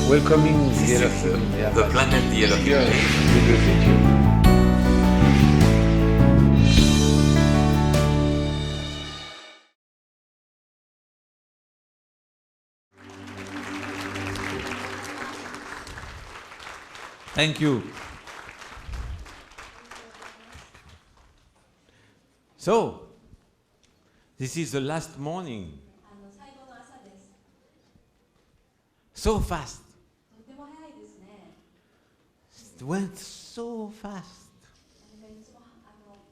welcoming the planet the Elohim. Yeah, Thank you. So, this is the last morning. 最後の朝です。 So fast. とても早いですね。 It went so fast. いつも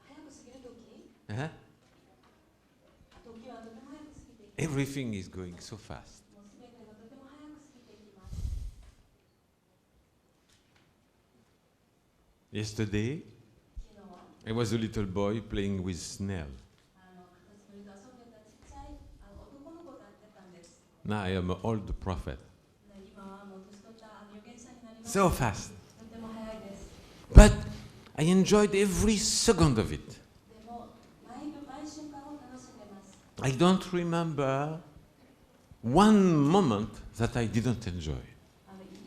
早く過ぎるとき、 Huh? 時はとても早く過ぎていきます。 Everything is going so fast. もうすべてがとても早く過ぎていきます。 Yesterday, 昨日は I was a little boy playing with snail. カタツムリと遊んでたちっちゃい男の子がやってたんです。 Now I am an old prophet. 今はもう年取った預言者になります。 So fast. とても早いです。 But I enjoyed every second of it. でも毎瞬間を楽しんでます。 I don't remember one moment that I didn't enjoy.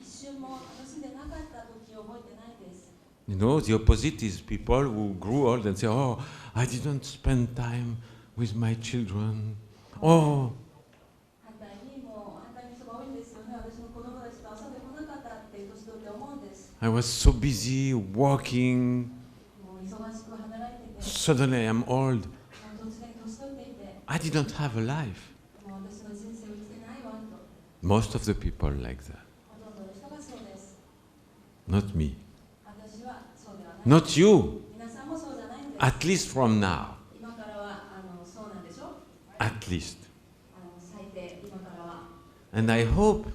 一瞬も楽しんでなかった時を覚えてないです。 You know, the opposite is people who grew old and say, oh, I didn't spend time with my children. Oh, 反対に人が多いんですよね。私の子供たちと遊んでこなかったっていう年取って思うんです。 I was so busy working. もう忙しく働いてて、 Suddenly I'm old. 突然年取っていて、 I didn't have a life. もう私の人生を生きてないわと。 Most of the people like that. ほとんどの人がそうです。 Not me. 私はそうではない。 Not you. 皆さんもそうじゃないんです。 At least from now. 今からはそうなんでしょ。 At least. 最低今からは。 And I hope で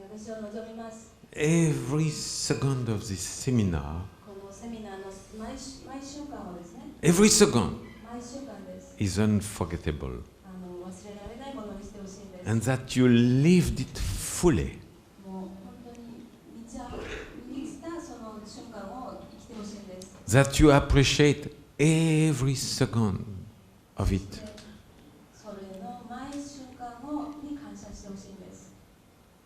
私は望みます。 every second of this seminar, このセミナーの毎瞬間をですね。 every second 毎週間です。 is unforgettable. 忘れられないものにしてほしいんです。 And that you lived it fully. もう本当に満ちたその瞬間を生きてほしいんです。 That you appreciate every second of it. それの毎瞬間に感謝してほしいんです。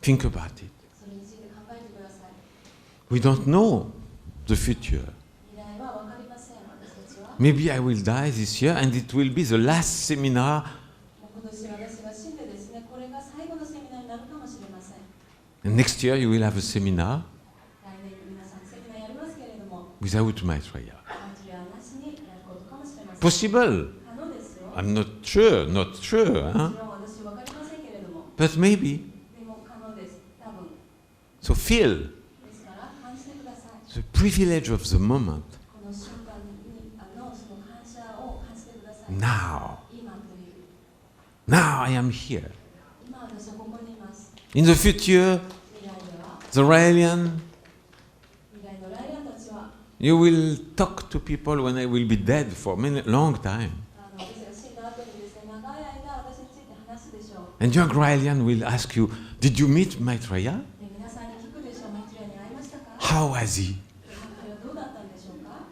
Think about it. それについて考えてください。 We don't know the future. 未来は分かりません。私たちは。 Maybe I will die this year and it will be the last seminar. もう今年私が死んでですね、これが最後のセミナーになるかもしれません。 And next year you will have a seminar 来年皆さんセミナーやりますけれども、 without Maitreya. マイトレアなしにやることかもしれません。 Possible. 可能ですよ。 I'm not sure, not sure. も Huh? ちろん私分かりませんけれども、 But maybe. でも可能です。多分。 So feel ですから感じてください。 the privilege of the moment この瞬間にその感謝を感じてください。 now. 今という。 Now I am here. 今私はここにいます。 In the future, 未来では、 the Raelian, 未来のライアンたちは、 you will talk to people when I will be dead for a long time. 私が死んだ後にですね、長い間私について話すでしょう。 And young Raelian will ask you, did you meet Maitreya? で皆さんに聞くでしょう。マイトレアに会いましたか？ How was he? 彼はどうだったんでしょうか？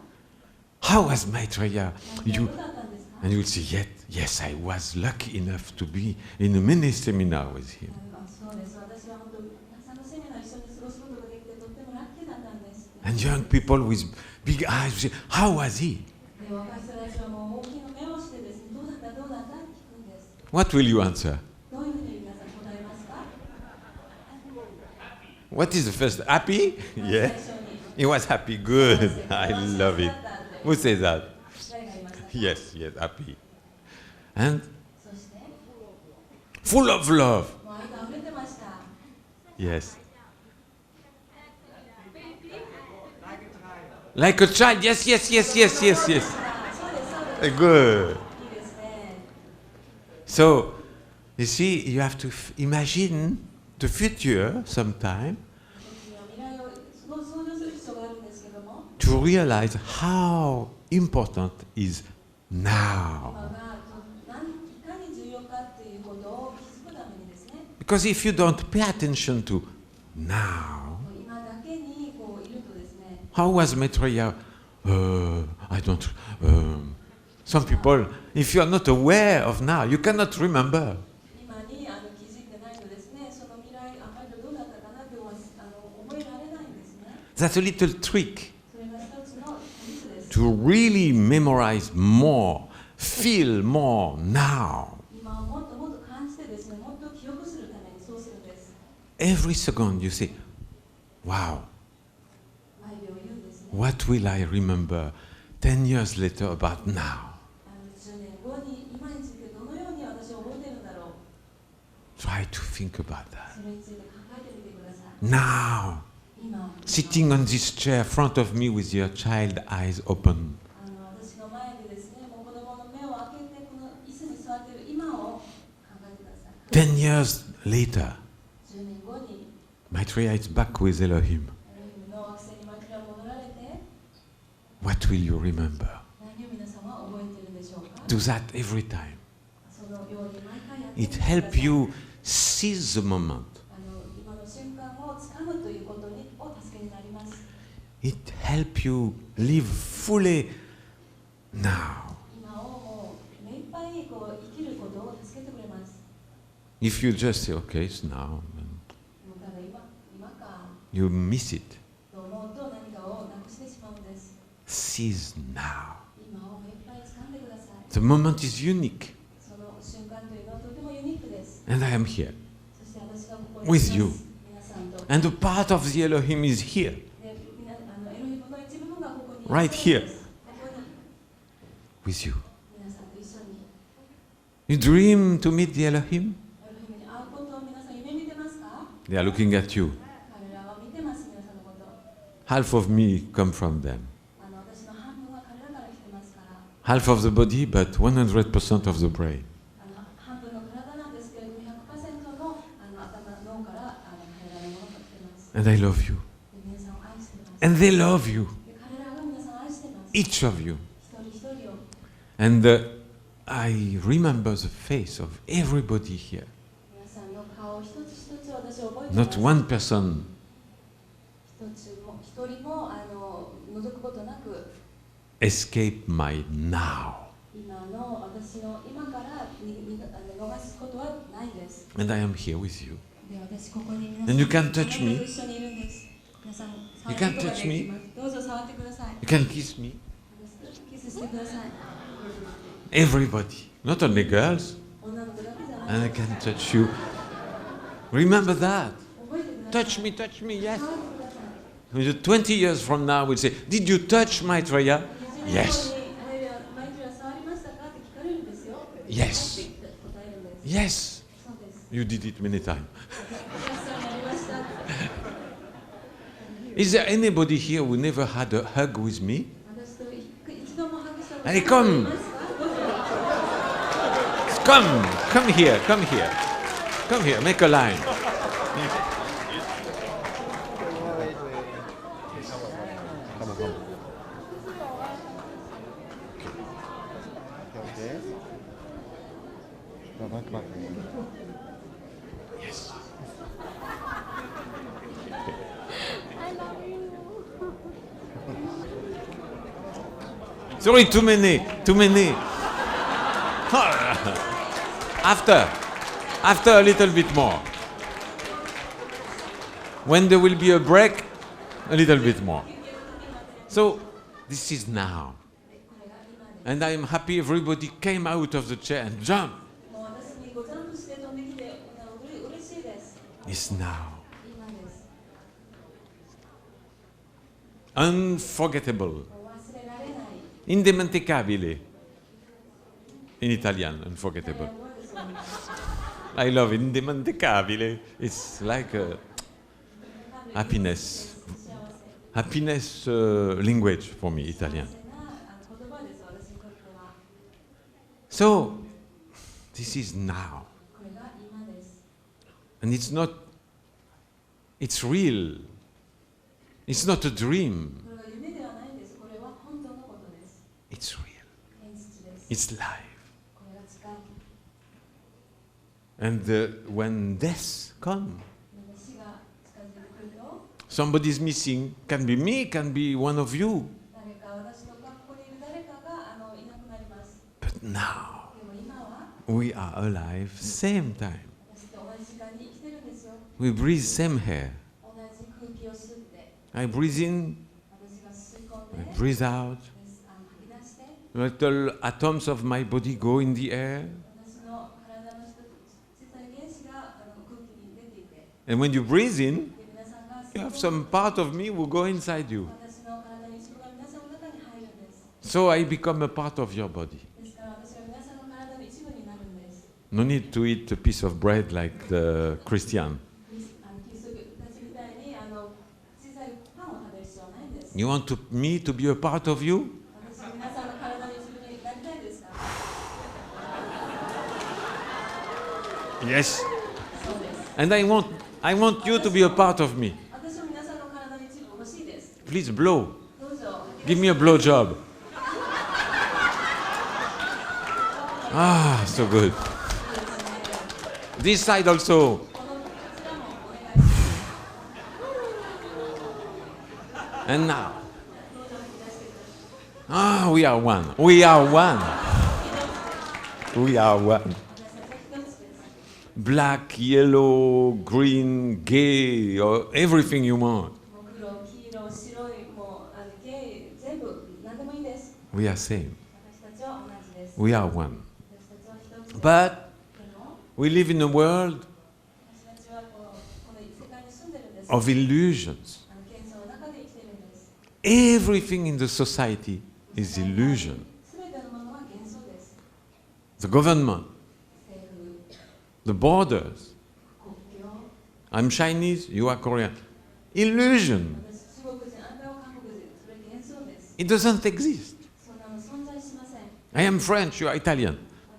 How was Maitreya? ど You, うだったんですか？ and you will say, yes, I was lucky enough to be in a mini seminar with him. そうです。私は本当に朝のセミナー一緒に過ごすことができてとってもラッキーだったんです。 And young people with big eyes will say, how was he? で若い人たちはもう大きな目をしてですね、どうだったって聞くんです。 What will you answer? どういうふうに皆さん答えますか？ What is the first? Happy? Yeah. 最初に He was happy. Good. I love it. Who says that? 誰がいましたか？ Yes, happy. And そして full of love. もう愛が溢れてました。 Yes. Like a child. Yes. そうですそうです。 Good. いいですね。 So, you see, you have to imagine the future sometime 未来を想像する必要があるんですけども、 to realize how important is 今 now. がいかに重要かっていうことを気づくためにですね。 Because if you don't pay attention to now, 今だけにいるとですね。 how was Maitreya? I don't. Some people, if you are not aware of now, you cannot remember. 今に気づいてないとですね、その未来あまりどうだったかなってお That's a little trick それが一つの技術です。 to really memorize more, feel more now. 今をもっともっと感じてですね、もっと記憶するためにそうするんです。 Every second you say, wow, 毎秒言うんですね。 what will I remember 10 years later about now? 10年後に今についてどのように私は覚えているんだろう。 Try to think about that. それについて考えてみてください。 Now, 今、 sitting on this chair in front of me with your child eyes open. 私の前でですね、もう子供の目を開けてこの椅子に座っている今を考えてください。 10 years later, 10年後に Maitreya is back with Elohim. の惑星にマイクラ戻られて What will you remember? 何を皆さんは覚えているでしょうか。 Do that every time. そのように毎回やってみ It てください。 helps you seize the moment. 今の瞬間をつかむということにお助けになります。 It helps you live fully now. 今をもう目いっぱいこう生きることを助けてくれます。 If you just say, okay, it's now, もうただ今か you miss it. と思うと何かをなくしてしまうんです。 Seize now. 今を目いっぱい掴んでください。 The moment is unique. その瞬間というのはとてもユニークです。 And I am here. そして私がここに With いま you. す。皆さんと。 And the part of the Elohim is here. でエロヒムの一部分がここに Right います here. ここに With you. 皆さんと一緒に You dream to meet the Elohim? エロヒムに会うことを皆さん夢見てますか？ They are looking at you. 彼らは見てます、皆さんのこと。 Half of me come from them. 私の半分は彼らから来てますから、 Half of the body, but 100% of the brain. 半分の体なんですけれども、100% の頭、脳から彼らのものが来てます。 And I love you. で皆さんを愛してます。 And they love you. で彼らが皆さんを愛してます。 Each of you. 一人一人を。 And I remember the face of everybody here. 皆さんの顔一つ一つ私は覚えてます。 Not one person 一人も覗くことなく、 escape my now. 今の私の今から逃すことはないです。 And I am here with you. で私ここに皆さん And you can touch me. あなたと一緒にいるんです。皆さん You 触 can ることが touch でき me. ます。どうぞ触ってください。 You can kiss me. キスしてください。 Everybody. Not only girls. 女の子だけじゃない。 And I can touch you. Remember that. 覚えてください。 Touch me, touch me, yes. 触ってください。 20 years from now, we'll say, did you touch Maitreya? Yes. マイクラ触りましたかって聞かれるんですよ。 Yes. って答えるんです。 Yes. そうです。 You did it many times. お世話になりました。 Is there anybody here who never had a hug with me? 私と一度もハグしたこと Allez, come. ありますか？どうぞ。 Come here, come here. Come here, make a line. Yes. Sorry, too many. After a little bit more. When there will be a break, a little bit more. So, this is now. And I am happy everybody came out of the chair and jumped. もう私にごジャンプして飛んできて嬉しいです。 It's now. 今です。 Unforgettable. もう忘れられない。 Indimenticabile. In Italian, unforgettable. I love indimenticabile. It's like a happiness. Happiness language for me, Italian. So, this is now. And it's not, it's real. It's not a dream. It's real. It's life. And when death comes, somebody's missing. Can be me, can be one of you. But now, we are alive same time. We breathe same air. I breathe in, 私が吸い込ん I で breathe out. 吐き出して Little atoms of my body go in the air. 私の体の一つ小さい原子が空気に出ていて And when you breathe in, で皆さんが you have some part of me will go inside you. 私の体の一部が皆さんの中に入るんです。 So I become a part of your body. ですから私は皆さんの体の一部になるんです。 No need to eat a piece of bread like the Christian. キリストたちみたいに小さいパンを食べる必要はないんです。 You want me to be a part of you? 私は皆さんの体の一部になりたいですか？ Yes. そうです。 And I want you to be a part of me. 私は皆さんの体の一部欲しいです。 Please blow. どうぞ。 Give me a blow job. Ah, so good. This side also. こちらもお願いします。 And now. どうぞ吐き出してください。 Ah, we are one. We are one. We are one. 私たちは一つです。 Black, yellow, green, gay, or everything you want. もう黒、黄色、白い、もうゲイ、全部何でもいいです。 We are same. 私たちは同じです。 We are one. 私たちは一つです。 But でも we live in a world 私たちはこの世界に住んでるんです。 of illusions. 幻想の中で生きてるんです。 Everything in the society is illusion. すべてのものは幻想です。 The government, 政府、 the borders. 国境、 I'm Chinese, you are Korean. Illusion. 私中国人、あんたは韓国人、それ幻想です。 It doesn't exist. そんなの存在しません。 I am French, you are Italian.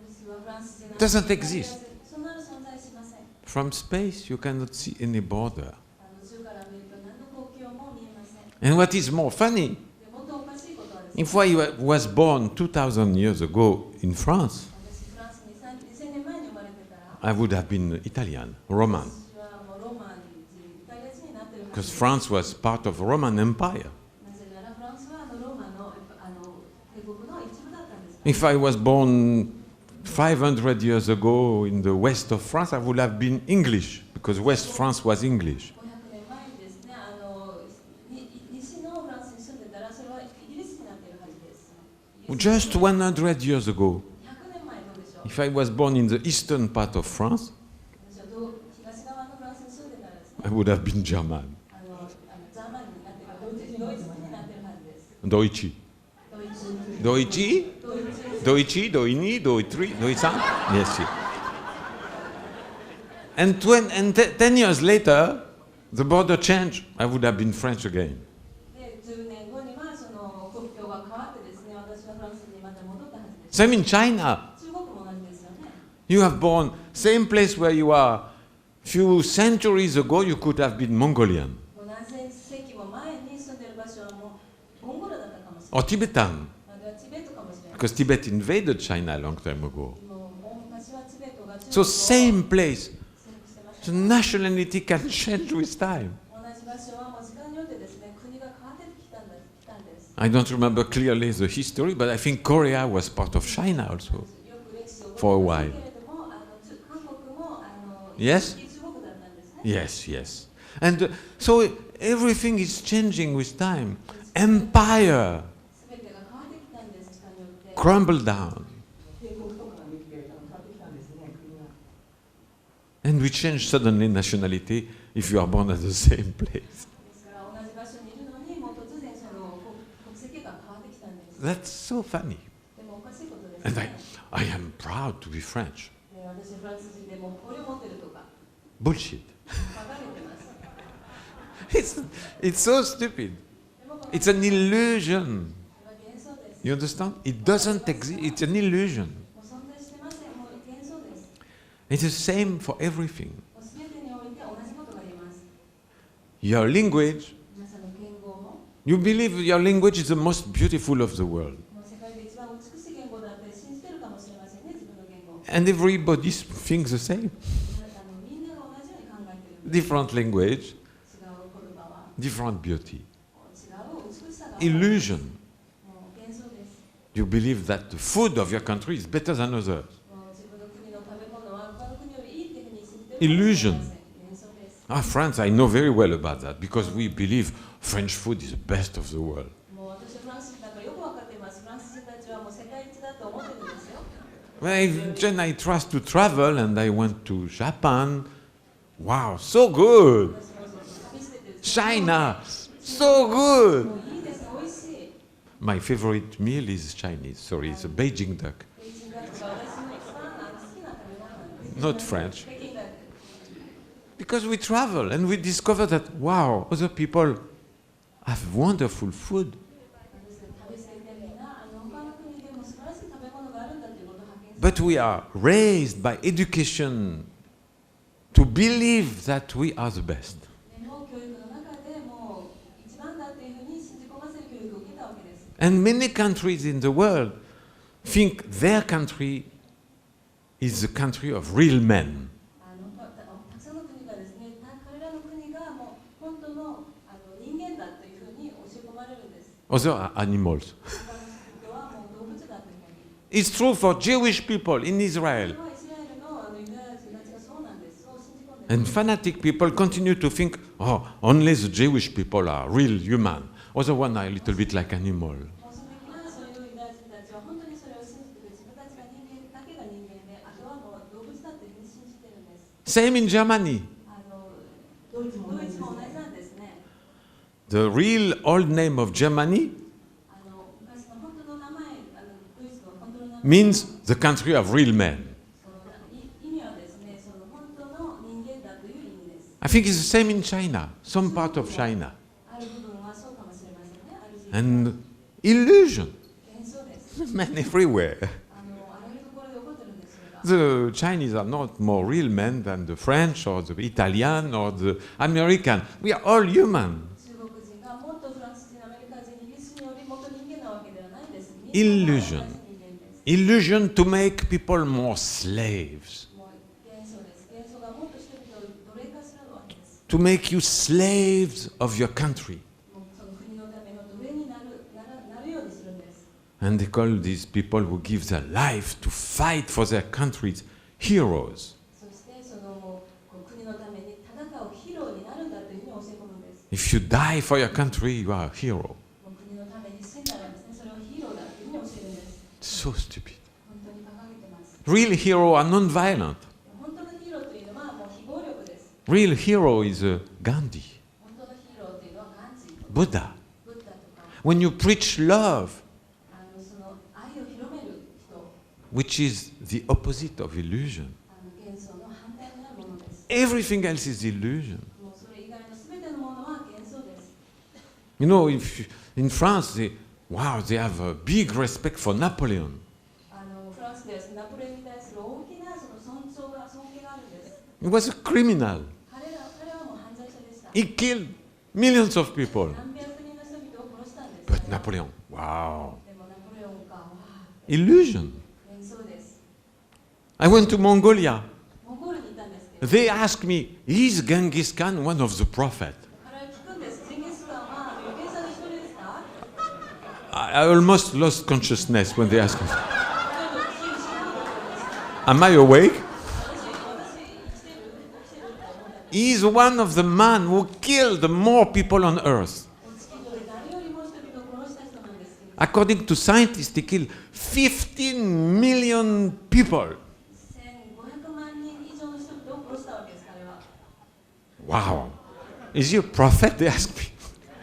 私はフランス人なん Doesn't て exist. そんなの存在しません。 From space, you cannot see any border. 宇宙から見ると何の国境も見えません。 And what is more funny, でもっとおかしいことはですね、 if I was born 2,000 years ago in France, 私フランスに2000年前に生まれてたら、 I would have been Italian, Roman, 私はもうローマ人、イタリア人になってるはず because です。 France was part of Roman Empire. なぜならフランスはローマの帝国の一部だったんです。 If I was born 500 years ago in the west of France, I would have been English, because West France was English. 500年前にですね、西のフランスに住んでたらそれはイギリスになっているはずです。 Just 100 years ago, 100年前どうでしょう。 if I was born in the eastern part of France, 私は東側のフランスに住んでたらですね、 I would have been German. ジャーマンになってる、ドイツになってるはずです。 Deutsche. ドイツ、 Deutsche? ドイツ、 Deutsche, Doini, Doitri, Doisan? Yes, yes. And 10 years later, the border changed. I would have been French again. で、10年後にはその国境が変わってですね、私はフランスにまた戻ったはずです。 Same in China. 中国も同じですよね。 You have born, same place where you are. Few centuries ago, you could have been Mongolian もう何世紀も前に住んでる場所はもうモンゴルだったかもしれない。 or Tibetan, まだチベットかもしれない。 because Tibet invaded China a long time ago. もう昔はチベットが中 So 国を same place. 征服してまし The た。 nationality can change with time. 同じ場所はもう時間によってですね、国が変わってきたんです。 I don't remember clearly the history, but I think Korea was part of China also. よく歴史を For a 覚え while. ているけれども、韓国もYes? 一時中国だったんですね。 Yes, yes. And so everything is changing with time. Empire すべてが変わってきたんです、時間によって。 crumbled down. 帝国とかができて変わってきたんですね、国が。 And we change suddenly nationality if you are born at the same place. ですから同じ場所にいるのに、もう突然その国籍が変わってきたんです。 That's so funny. でもおかしいことです And ね。 I am proud to be French. で私フランス人でもこれを持ってるとか Bullshit. 書かれてます。 It's so stupid. でもこの It's an illusion. これは幻想です。 You understand? It doesn't exist. It's an illusion. もう存在してません。もう幻想です。 It's the same for everything. もうすべてにおいて同じことが言えます。 Your language, 皆さんの言語も、 you believe your language is the most beautiful of the world. もう世界で一番美しい言語だって信じてるかもしれませんね、自分の言語。 And everybody thinks the same. みんなが同じように考えてる。 Different language, 違う言葉は、 different beauty. 違う美しさが。 Illusion. もう幻想です。 You believe that the food of your country is better than others. もう自分の国の食べ物は他の国よりいいっていうふうに信じてる。 Illusion. 幻想です。France, I know very well about that because we believe French food is the best of the world. もう私はフランス人だからよくわかっています。フランス人たちはもう世界一だと思ってるんですよ。Then I tried to travel and I went to Japan. Wow, so good. 私も旅してて China, so good. もういいですね、美味しい。 My favorite meal is Chinese. Sorry, it's a Beijing duck, 北京ダックが私の一番好きな食べ物なんです。 not French. 北京ダック。 Because we travel and we discover that, wow, other people have wonderful food. 旅していてみんな他の国でも素晴らしい食べ物があるんだということを発見する。 But we are raised by education to believe that we are the best. でも教育の中でもう一番だというふうに信じ込ませる教育を受けたわけです。 And many countries in the world think their country is the country of real men. たくさんの国がですね、彼らの国がもう本当の人間だというふうに教え込まれるんです。 Other are animals. 他の人はもう動物だというふうに。 It's true for Jewish people in Israel. イスラエルのユダヤ人たちがそうなんです。そう信じ込んでいます。 And fanatic people continue to think, oh, only the Jewish people are real human. Other one are a little bit like animal. もうその時はそういうユダヤ人たちは本当にそれを信じて自分たちが人間だけが人間で、あとはもう動物だというふうに信じてるんです。 Same in Germany. ドイツも同じなんですね。 The real old name of Germany 昔の本当の名前、ドイツの本当の名前 means the country of real men. その意味はですね、その本当の人間だという意味です。 I think it's the same in China, some part of China. ある部分はそうかもしれませんね。ある時期 And illusion, 幻想です。 men everywhere. あらゆるところで起こってるんですそれが。 The Chinese are not more real men than the French or the Italian or the American. We are all human. 中国人がもっとフランス人、アメリカ人、イギリス人よりもっと人間なわけではないです。 Illusion. みんな同じ人間です。 Illusion to make people more slaves, もう幻想です。幻想がもっと人々を奴隷化するわけです。 to make you slaves of your country. もうその国のための奴隷になるようにするんです。 And they call these people who give their life to fight for their countries heroes. そしてそのこう国のために戦うヒーローになるんだというふうに教え込むんです。 If you die for your country, you are a hero. もう国のために死んだらですね、それをヒーローだというふうに教えるんです。 So stupid. 本当に掲げてます。 Real hero are non-violent. 本当のヒーローというのはもう非暴力です。 Real hero is Gandhi, 本当のヒーローというのはガンジーとか Buddha. ブッダとか、 When you preach love, その愛を広める人、 which is the opposite of illusion. 幻想の反対になるものです。 Everything else is illusion. もうそれ以外の全てのものは幻想です。 You know, if in France, they have a big respect for Napoleon. フランスではナポレオンに対する大きなその尊敬があるんです。 He was a criminal. 彼はもう犯罪者でした。 He killed millions of people. 何百人の人々を殺したんです。 But Napoleon, wow. でもナポレオンがわあ Illusion. 幻想です。 I went to Mongolia. モンゴルにいたんですけど、 They asked me, is Genghis Khan one of the prophets? 彼は聞くんです。ジンギスカンは預言者の一人ですか？ I almost lost consciousness when they asked me. ちょっと気を失うことです。 Am I awake? 私生きてるって思ったんです。 He's one of the men who killed more people on earth. 地球上で誰よりも人々を殺した人なんですけど、 According to scientists, he killed 15 million people. 1500万人以上の人々を殺したわけです。彼は。 Wow. Is he a prophet? They asked me.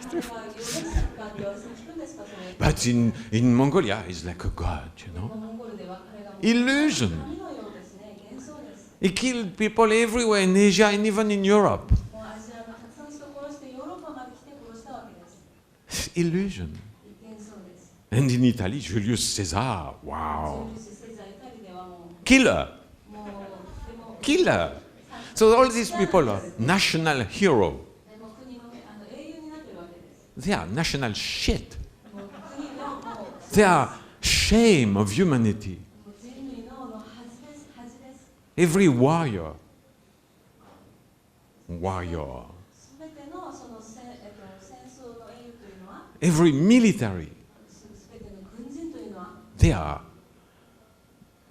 彼は預言者かって私に聞くんですかそれ。 But in Mongolia, he's like a god, you know. モンゴルでは彼がもう Illusion. 神のようですね。幻想です。 He killed people everywhere in Asia and even in Europe. もうアジアのたくさんの人を殺してヨーロッパまで来て殺したわけです。 Illusion. 幻想です。 And in Italy, Julius Caesar. Wow. ジュリウス・セザーイタリではも Killer. うでも Killer. So all these people are national hero. でも国の英雄になってるわけです。 They are national shit. もう国のもう They are shame of humanity. 人類の恥です恥です。 Every warrior. Warrior. すべてのその戦争の英雄というのは Every military. すべての軍人というのは They are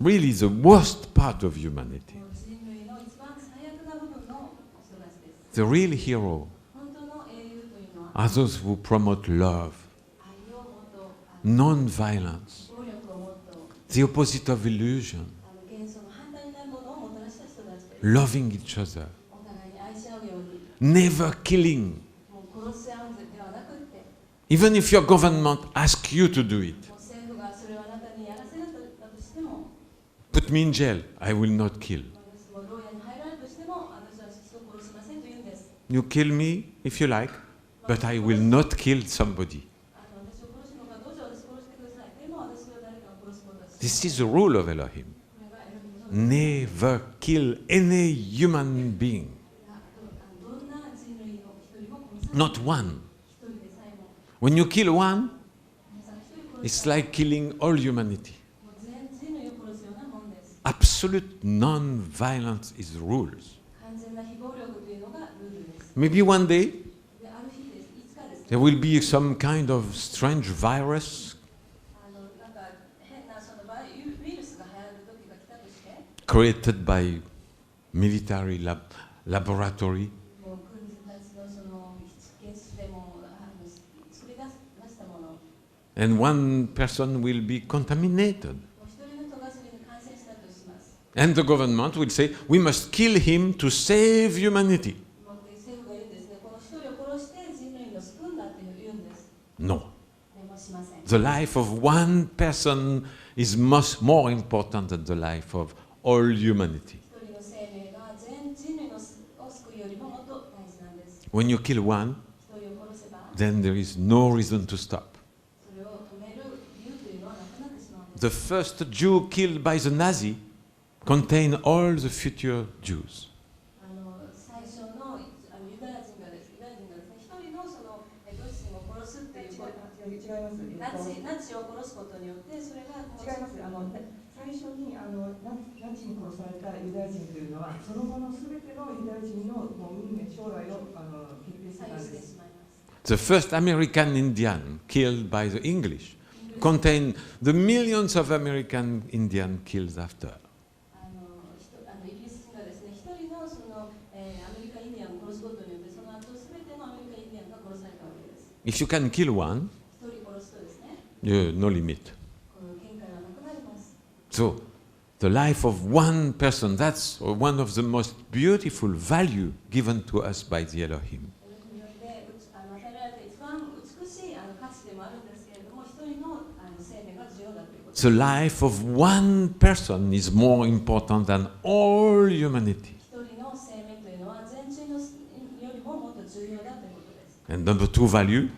really the worst part of humanity. もう人類の一番最悪な部分の人たちです。The real hero 本当の英雄というのは are those who promote love, 愛をもっと non-violence, 暴力をもっと the opposite of illusion, 幻想の反対になるものをもたらした人たちです。 loving each other, お互いに愛し合うように、 never killing. もう殺し合うんではなくって、 Even if your government asks you to do it, もう政府がそれをあなたにやらせるだとしても、 put me in jail, I will not kill. もう牢屋に入られるとしても、私は人を殺しませんと言うんです。 You kill me if you like, but I will not kill somebody. 私を殺すのかどうぞ私を殺してください。でも私は誰かを殺すことはしない。 This is the rule of Elohim. これがエロヒムの Never kill any human being. どんな人類の一人も殺さない。 Not one. 一人でさえも、 When you kill one, 皆さん一人殺 it's したら like killing all humanity. もう全人類を殺すようなもんです。 Absolute non-violence is the rules. 完全な非暴力というのがルールです。 Maybe one day で、ある日です。いつかです。 there will be some kind of strange virus なんか変なそのウイルスが流行る時が来たとして、 created by military laboratory, もう軍人たちのその実験室でも作り出したもの、も and one person will be contaminated. う一人の人がそれに感染したとします。 And the government will say, we must kill him to save humanity. もう政府が言うんですね。この一人を殺して人類を救うんだって言うんです。 No. でもしません。 The life of one person is much more important than the life of all humanity. 一人の生命が全人類を救うよりももっと大事なんです。 When you kill one, 一人を殺せば、 then there is no reason to stop. それを止める理由というのはなくなってしまうんです。 The first Jew killed by the Nazi contained all the future Jews. 最初のユダヤ人がですね、一人のそのドイツ人を殺すっていうこと、違います。ナチを殺すことによってそれが違います。最初にナチに殺されたユダヤ人というのは、その後のすべてのユダヤ人の運命、将来を決定して左右したんです。てしまいます。 The first American Indian killed by the English contained the millions of American Indian killed after. イギリス人がですね、一人のその、アメリカインディアンを殺すことによって、その後すべてのアメリカインディアンが殺されたわけです。 If you can kill one, 一人殺すとですね、 no limit. この見解はなくなります。 So, the life of one person, that's one of the most beautiful value given to us by the Elohim. によって与えられた一番美しい価値でもあるんですけれども、一人の生命が重要だということです。 The life of one person is more important than all humanity. 一人の生命というのは全人のよりももっと重要だということです。 And number two value, 二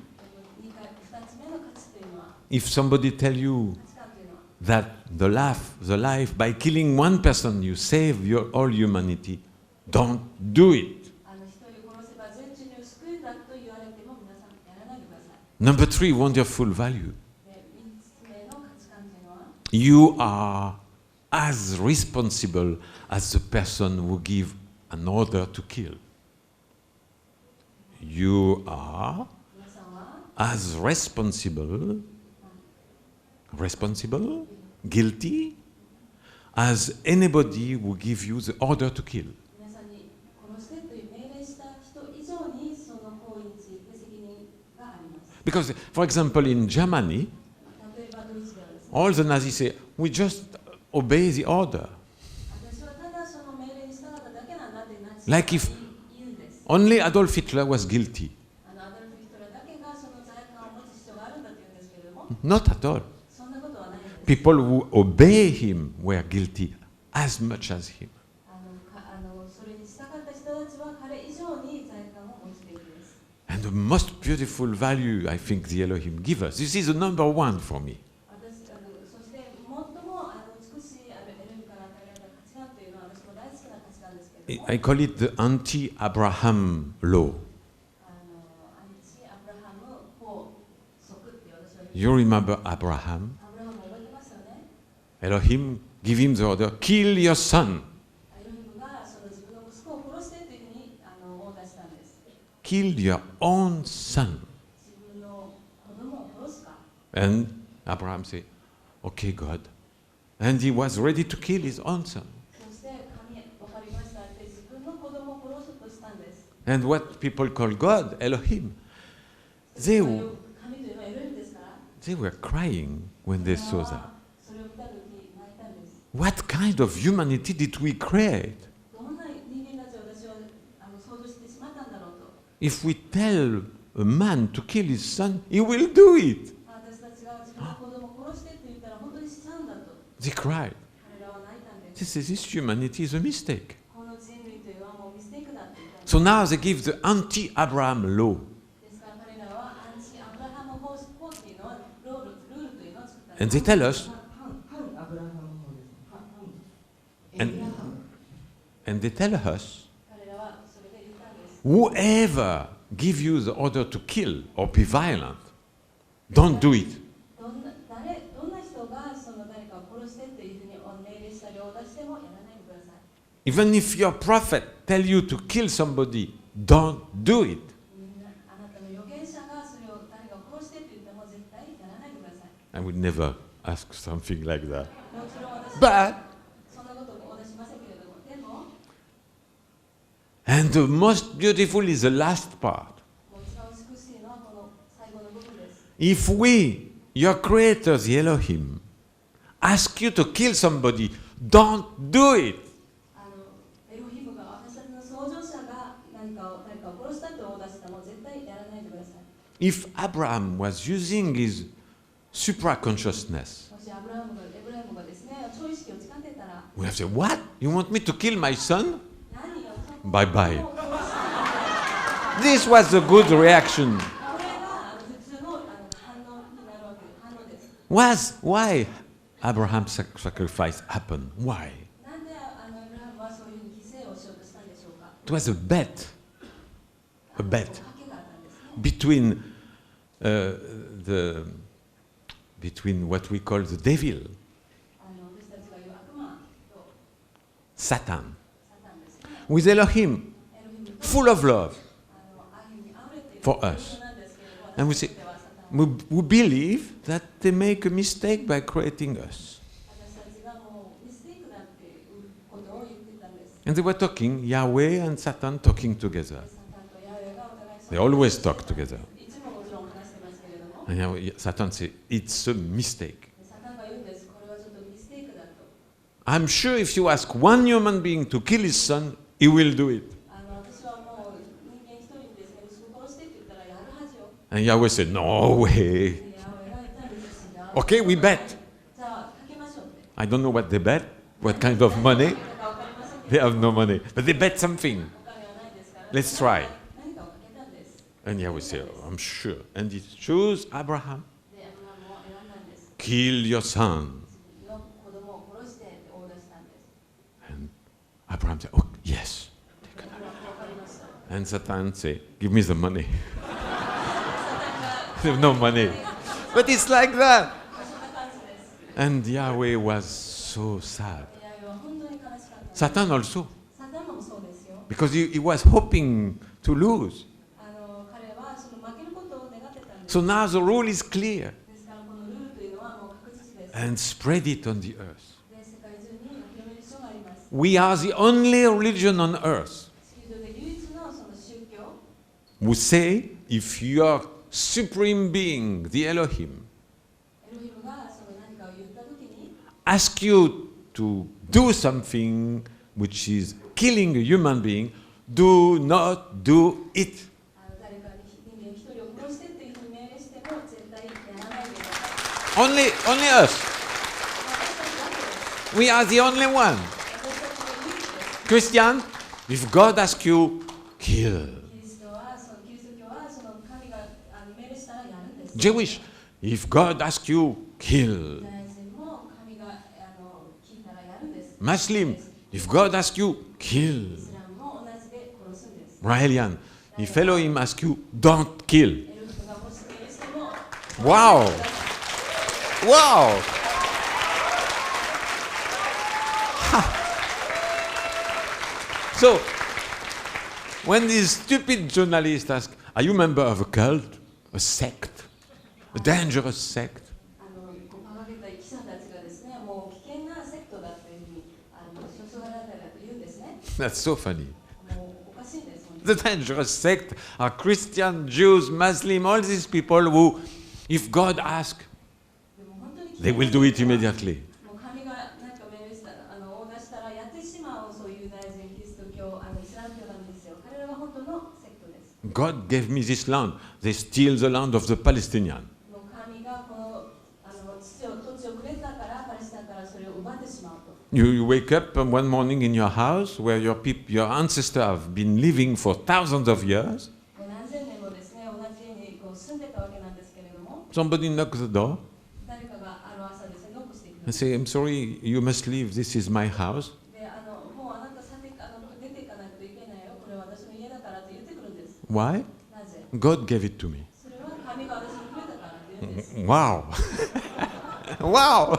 つ目の価値というのは、 if somebody tell you 価値観というのは、 that the life by killing one person you save all humanity, don't do it. 一人を殺せば全人類を救うんだと言われても皆さんやらないでください。 Number three wonderful value, で、三つ目の価値観というのは、 you are as responsible as the person who give an order to kill. You are 皆さんは as guilty, as anybody who give you the order to kill. 皆さんに殺してという命令した人以上にその行為について責任があります。 Because, for example, in Germany, 例えばドイツではですね、 all the Nazis say, we just obey the order. 私はただその命令に従っただけなんだってナチ Like が if 言うんです。 only Adolf Hitler was guilty. アドルフ・ヒトラーだけがその罪悪感を持つ必要があるんだって言うんですけれども、 Not at all. そんなことはないんです。 People who obey him were guilty as much as him. それに従った人たちは彼以上に罪悪感を持つべきです。 And the most beautiful value I think the Elohim give us. This is the number one for me. そして最も美しいエルムから与えられた価値観というのは私も大好きな価値観ですけれども、 I call it the anti-Abraham law. アンチアブラハム法則って私は言う。 You remember Abraham? アブラハム覚えてますよね。 Elohim give him the order, kill your son. エロヒムがその自分の息子を殺してというふうにオーダーしたんです。 Kill your own son. 自分の子供を殺すか。 And Abraham said, okay, God. And he was ready to kill his own son. そして神へ分かりましたって自分の子供を殺そうとしたんです。And what people call God, Elohim, they 神というのはエロヒムですから、 they were crying when they saw that. それを見たとき泣いたんです。 What kind of humanity did we create? どんな人間たちを私は想像してしまったんだろうと。 If we tell a man to kill his son, he will do it. 私たちが自分の子供を殺してって言ったら本当にしちゃうんだと。 They cried. 彼らは泣いたんです。 This humanity is a mistake. この人類というのはもうミステイクだって言ったんです。 So now they give the anti-Abraham law. ですから彼らはアンチアブラハム法っていうのはルールというのを作ったんです。 And they tell us, 反アブラハム法ですね。反 and, and they tell us, 彼らはそれで言ったんです。 whoever give you the order to kill or be violent, don't do it. どんな人がその誰かを殺してっていうふうに命令したりを出してもやらないでください。 Even if your prophet tell you to kill somebody, don't do it. あなたの預言者がそれを誰かを殺してって言っても絶対やらないでください。 I would never ask something like that. もちろん私 But はそんなことをお出しませんけれども、でも and the most beautiful is the last part. もう一番美しいのはこの最後の部分です。 If we, your creator, the Elohim, ask you to kill somebody, don't do it. エロヒムが私たちの創造者が誰かを殺したと出したも絶対やらないでください。 If Abraham was using his supra-consciousness, もしエブラハムがですね、超意識を使ってたら、 we have to say, what? You want me to kill my son? 何が Bye-bye. This was a good reaction. これが普通の反応になるわけです。反応です。Why Abraham's sacrifice happened? Why? なんでエブラハムはそういうふうに犠牲をしようとしたんでしょうか。 It was a bet 賭けがあったんですね。 between what we call the devil, 私たちが言う悪魔と Satan, サタンですね。 with Elohim, エロヒムと full of love. 愛にあふれている For 人 us. なんですけれども、 And we 私 say, たちはサタン we believe that they make a mistake by creating us. 私たちがもうミステイクだっていうことを言ってたんです。 And they were talking, Yahweh and Satan talking together. サタンとヤハウェがお互い They always talk together. いつももちろん話してますけれども、 And Satan said, it's a mistake. サタンが言うんです。これはちょっとミステイクだと。 I'm sure if you ask one human being to kill his son, he will do it. 私はもう人間一人にですね、息子を殺してって言ったらやるはずよ。 And Yahweh said, no way. でヤハウェが言ったんですよ。 Okay, we bet. じゃあかけましょうって。 I don't know what they bet, what kind of money. 何かわかりませんけ They ど、 have no money. But they bet something. お金はないですから。 Let's try. 何かをかけたんです。 And Yahweh said, oh, I'm sure. And he chose Abraham. で、アブラハムを選んだんです。 Kill your son. の子供を殺してってオーダーしたんです。 And Abraham said, oh, yes. わかりました。 And Satan said, give me the money. They have no money. But it's like that. そんな感じです。 And Yahweh was so sad. ヤハウェは本当に悲しかったんです。 Satan also. サタンもそうですよ。 Because he was hoping to lose. 彼はその負けることを願ってたんです。 So now the rule is clear. ですからこのルールというのはもう確実です。 And spread it on the earth. で、世界中に広める必要があります。 We are the only religion on earth 地球上で唯一のその宗教、 who say if your supreme being, the Elohim, エロヒムがその何かを言ったときに、 ask you to do something which is killing a human being, do not do it. 誰かに人間一人を殺してっていうふうに命令しても絶対やらないでください。 Only us. 私たちだけです。 We are the only one. 私たちの唯一です。 Christian, if God asks you, kill. キリスト教はその神が命令したらやるんです。 Jewish, if God asks you, kill. ユダヤ人も神が聞いたらやるんです。 Muslim, if God asks you, イ kill. スラムも同じで殺すんです。 Rahelian, if Elohim asks you, don't kill. エロヒムがもし命令しても、 Wow! Wow! So, when these stupid journalists ask, are you a member of a cult, a sect, a dangerous sect? 掲げた記者たちがですね、もう危険なセクトだというふうに称えられたりだと言うんですね。That's so funny. もうおかしいんです、本 The dangerous sect are Christian, Jews, Muslim, all these people who, if God asks, でも本当に they will do it immediately. もう神が何か命令したらオーダーしたらやってしまう、そういうユダヤ人、キリスト教、イスラム教なんですよ。彼らが本当のセクトです。 God gave me this land. They steal the land of the Palestinians. もう神がこの土地をくれたからパレスチナからそれを奪ってしまうと。You wake up one morning in your house where your ancestors have been living for thousands of years. もう何千年もですね、同じ家にこう住んでたわけなんですけれども、 Somebody knocks the door 誰かが朝ですね、ノックしてくる and。say, I'm sorry, you must leave. This is my house. で、もうあなた出ていかないといけないよ。これは私の家だからと言ってくるんです。 Why? なぜ？ God gave it to me. それは神が私にくれたからと言うんです。 Wow. Wow.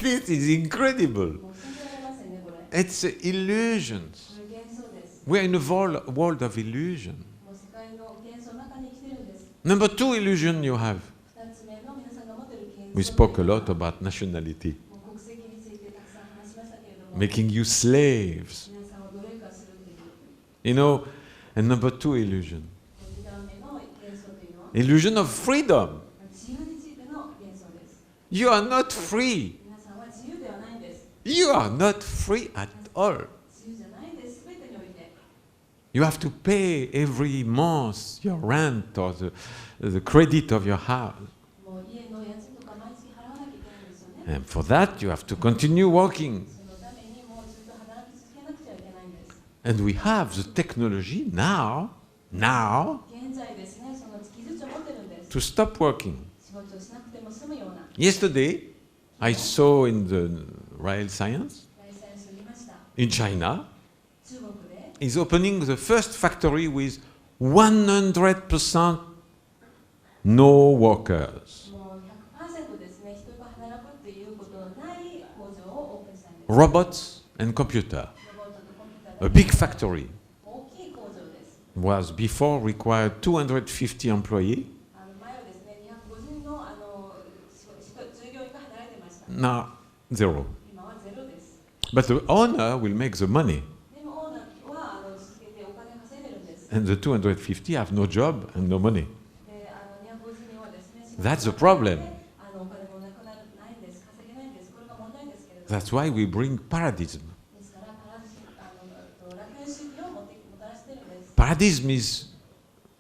This is incredible. もう信じられませんね、これ。 It's illusions. これ幻想です。 We're in a world of illusion. もう世界の幻想の中に生きてるんです。 Number two illusion you have. 二つ目の皆さんが持ってる幻想。 We spoke a lot about nationality, もう国籍についてたくさん話しましたけれども、 making you slaves. 皆さんを奴隷化するという。 You know, and number two illusion. 二段目の幻想というのは Illusion of freedom. 自由についての幻想です。 You are not free. 皆さんは自由ではないんです。 You are not free at all. 自由じゃないんです。すべてにおいて。 You have to pay every month your rent or the credit of your house. もう家の家賃とか毎月払わなきゃいけないんですよね。 And for that, you have to continue working. そのためにもうずっと働き続けなくちゃいけないんです。 And we have the technology now, 現在ですね、その技術を持ってるんです。 to stop working. 仕事をしなくても済むような。 Yesterday, I saw in the Rail Science 大サイエンスを見ました。 in China 中国で is opening the first factory with 100% no workers. もう 100% ですね、人が働くっていうことのない工場をオープンしたんです。 Robots and computer. ロボットとコンピューター A で big factory 大きい工場です。 was before required 250 employees. 前はですね、250人の従業員が働いてました。 Now, zero. 今はゼロです。 But the owner will make the money. でもオーナーは続けてお金稼いでるんです。 And the 250 have no job and no money. で、250人はですね、 That's the problem. お金もなくならないんです。稼げないんです。これが問題ですけれども。 That's why we bring paradigm. ですから楽園主義をもたらしているんです。 Paradigm is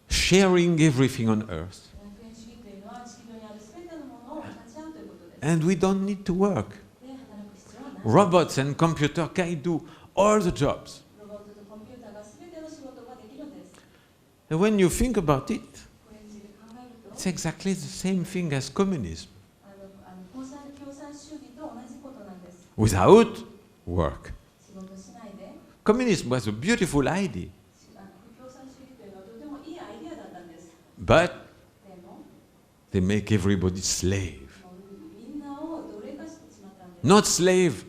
sharing everything on earth. 楽園主義というのは地球上にあるすべてのものを分かち合うということです。 And we don't need to work. で、働く必要はない。 Robots and computer can do all the jobs. ロボットとコンピューターがすべての仕事ができるんです。 And when you think about it, これについて考えると、 it's exactly the same thing as communism 共産主義と同じことなんです。 without work. 仕事しないで、 Communism was a beautiful idea, 共産主義というのはとてもいいアイデアだったんです。 but でも、 they make everybody slave. みんなを奴隷化してしまったんです。 Not slave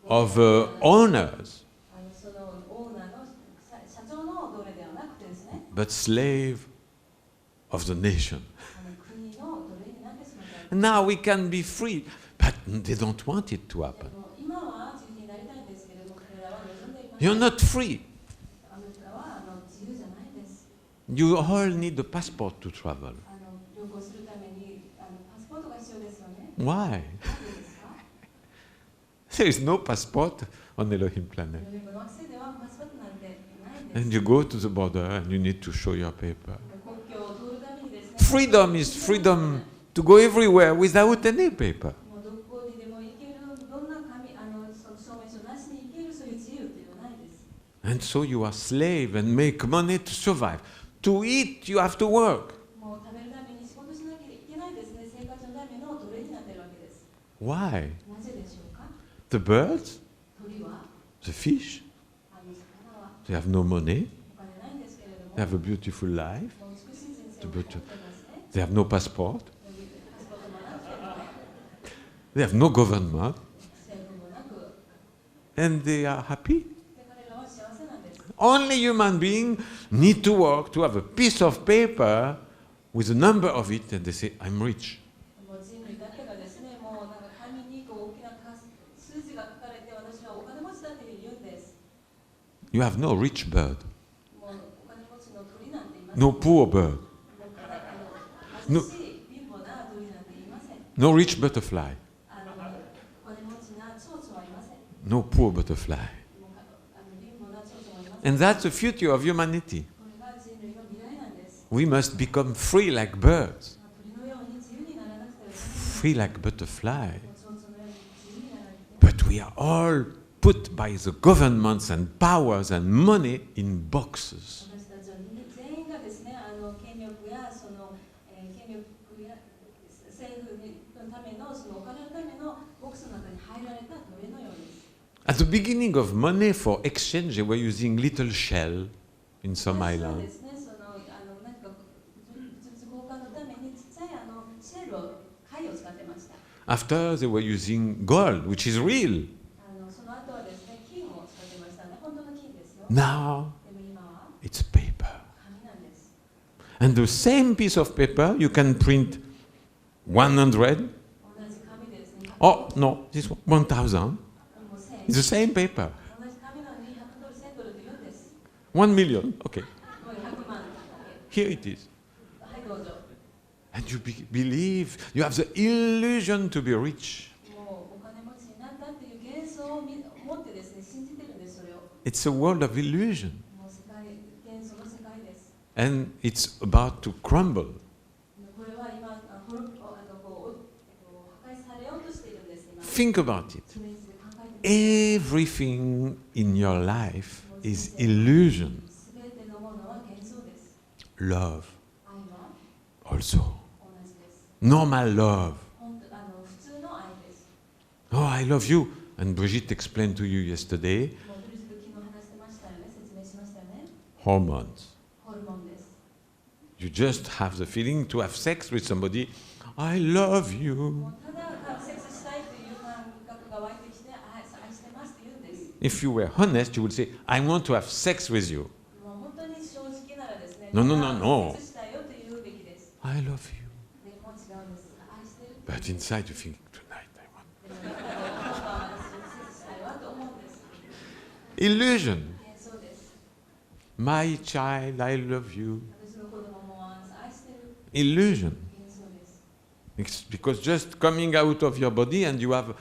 of owners, そのオーナーの社長の奴隷ではなくてですね、 but slave of the nation. 国の奴隷になってしまったんです。 And now we can be free, but they don't want it to happen. でも今は自由になりたいんですけれども、彼らは望んでいません。 You're not free. あなたは自由じゃないです。 You all need a passport to travel. 旅行するためにパスポートが必要ですよね。 Why? なんでですか？ There is no passport on Elohim planet. 予約の惑星ではパスポートなんてないんです。 And you go to the border and you need to show your paper. 国境を通るためにですね。 Freedom is freedom to go everywhere without any paper. もうどこにでも行ける、どんなその証明書なしに行けるそういう自由というのはないです。 And so you are slave and make money to survive. To eat, you have to work. もう食べるために仕事しなきゃいけないですね。生活のための奴隷になっているわけです。 Why? なぜでしょうか？ The birds, 鳥は、 the fish, 魚は they have no money. お金ないんですけれども、 They have a beautiful life. もう美しい人生を The 送ってますね。 They have no passport. パスポートもなくても、 They have no government. 政府もなく、 And they are happy. で彼らは幸せなんです。 Only human beings need to work to have a piece of paper with a number of it, and they say, I'm rich. もう人類だけがですね、もうなんか紙にこう大きな数字が書かれて、私はお金持ちだって言うんです。 You have no rich bird. no poor bird, 貧しい貧乏な鳥なんていません。 no rich butterfly, お金持ちな蝶々はいません。 no poor butterfly. もう貧乏な蝶々はいません。 And that's the future of humanity. これが人類の未来なんです。 We must become free like birds, 鳥のように自由にならなくてはならない。 free like butterfly. 蝶々のように自由にならなくては。 But we are all put by the governments and powers and money in boxes. 私たちは全員がですね、権力やその、権力や政府のためのそのお金のためのボックスの中に入られた鳥のようです。 At the beginning of money for exchange, they were using little shell in some そう island. ですね、何か物々交換のためにちっちゃいシェルを貝を使ってました。 After, they were using gold, which is real. その後はですね、金を使ってましたね。本当の金ですよ。 Now, でも今は it's paper. 紙なんです。 And the same piece of paper, you can print 100, 同じ紙でですね。 oh no, this one, 1000. もう1000 It's the same paper. 同じ紙なのに100ドル、1000ドルと言うんです。 1 million, okay. もう100万。 Here it is. はい、どうぞ。 And you believe, you have the illusion to be rich. もうお金持ちになったっていう幻想を持ってですね、信じてるんです、それを。 It's a world of illusion. もう世界、幻想の世界です。 And it's about to crumble. これは今、破壊されようとしているんです、今。 Think about it. それについて考えてみて Everything in your life is illusion. すべてのものは幻想です。 Love 愛は also. 同じです。 Normal love. 本当普通の愛です。 Oh, I love you. And Brigitte explained to you yesterday もうブリジット昨日話してましたよね、説明しましたよね。 hormones. ホルモンです。 You just have the feeling to have sex with somebody. I love も you. うただセックスしたいという感覚が湧いてきて、愛してますと言うんです。 If you were honest, you would say, I want to have sex with you. もう本当に正直ならですね、 No, no, no, no. セックスしたいよと言うべきです。 I love you. でも違うんです。愛してる。 But inside you think, tonight I want. でも今晩私セックスしたいわと思うんです。 Illusion. 幻想です。 My child, I love you. 私の子供も愛してる。 Illusion. 幻想です。 It's because just coming out of your body and you have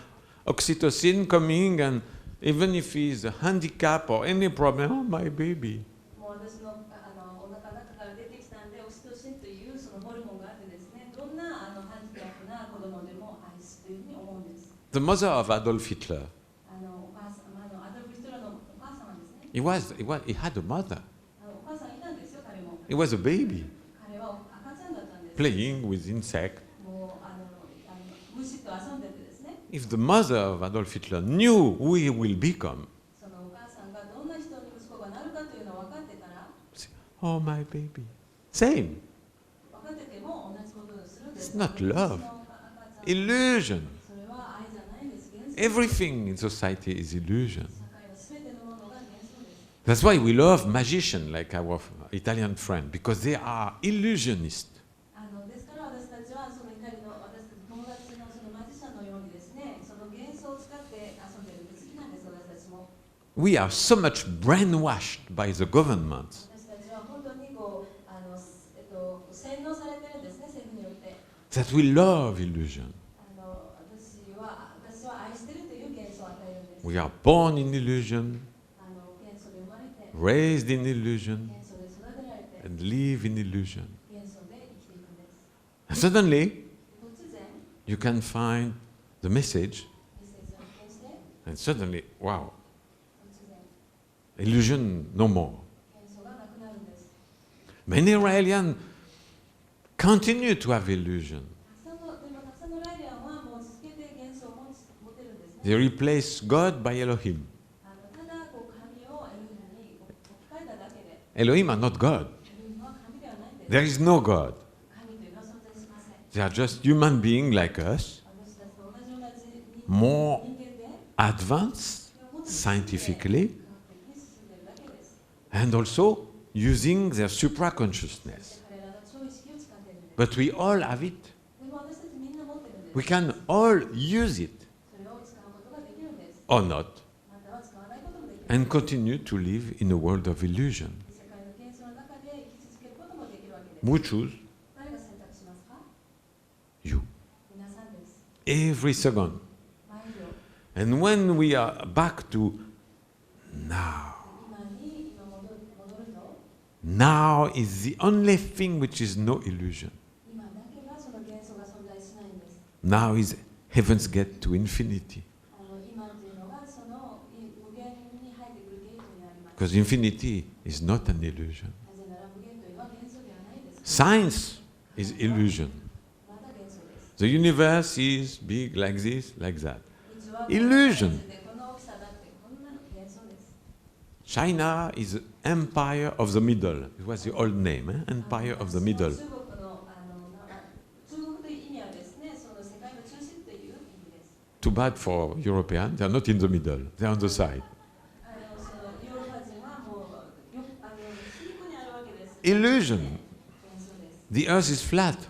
oxytocin coming, and even if he's a handicap or any problem, oh, my baby. もう私のお腹の中から出てきたんで、オキシトシンというそのホルモンがあってですね、どんなハンディキャップな子供でも愛すというふうに思うんです。 The mother of Adolf Hitler, お母さん、アドルフ・ヒトラーのお母様ですね。he had a mother. お母さんいたんですよ、彼も。 He was a baby 彼は赤ちゃんだったんです。 playing with insect. もう虫と遊んでてですね、 If the mother of Adolf Hitler knew who he will become, そのお母さんがどんな人に息子がなるかというのを分かってたら、 oh, my baby. Same. 分かってても同じことをするんです。 It's not love. その赤ちゃん Illusion. それは愛じゃないんです。幻想。 Everything in society is illusion. 社会のすべてのものが幻想です。 That's why we love magicians like our Italian friend, because they are illusionists. ですから私たちはそのイタリアの私たち友達のそのマジシャンのようにですね、その幻想を使って遊んでいるんで好きなんです、私たちも。 We are so much brainwashed by the governments 私たちは本当に洗脳されてるんですね、政府によって。 that we love illusion. 私は愛してるという幻想を与えるんです。 We are born in illusion, 幻想で生まれて、 raised in illusion, 幻想で育てられて、 and live in illusion. 幻想で生きていくんです。 And suddenly, 突然、 you can find the message, メッセージを発見して、 and suddenly, wow, 突然、 illusion no more. 幻想がなくなるんです。 Many Israelis continue to have illusion. たくさんのライデアンはもう続けて幻想を持てるんですね。 They replace God by Elohim. ただ神をエロヒムに置き換えただけで、 Elohim are not God. エロヒムは神ではないんです。 There is no God. 神というのは存在しません。 They are just human beings like us, 私たちと同じような人 more 間で、 advanced もっと scientifically, 科学的に進んでいるだけです。 and also using their supra-consciousness. 彼らの超意識を使っているんです。 But we all have it. でも私たちみんな持ってるんです We。can all use it それを使うことができるんです。 or not または使わないこともできる。 and continue to live in a world of illusion. 世界の幻想の中で生き続けることもで Who choose? 誰が選択しますか？ You. 皆さんです。 Every second. 毎秒。 And when we are back to now, 今戻ると、 now is the only thing which is no illusion. 今だけがその幻想が存在しないんです。 Now is heaven's gate to infinity. 今というのがその無限に入ってくるゲートにあります。 Because infinity is not an illusion. なぜなら無限というのは幻想ではないです。 Science is illusion. また幻想です。 The universe is big like this, like that. 実は Illusion. この大きさだってこんなの幻想です。 China is the empire of the middle. It was the old name, empire of the middle. 中国という意味はですね、その世界の中心という意味です。 Too bad for Europeans, they are not in the middle, they are on the side. そのヨーロッパ人はもう皮肉にあるわけです。 Illusion. 幻想です。 The earth is flat. 地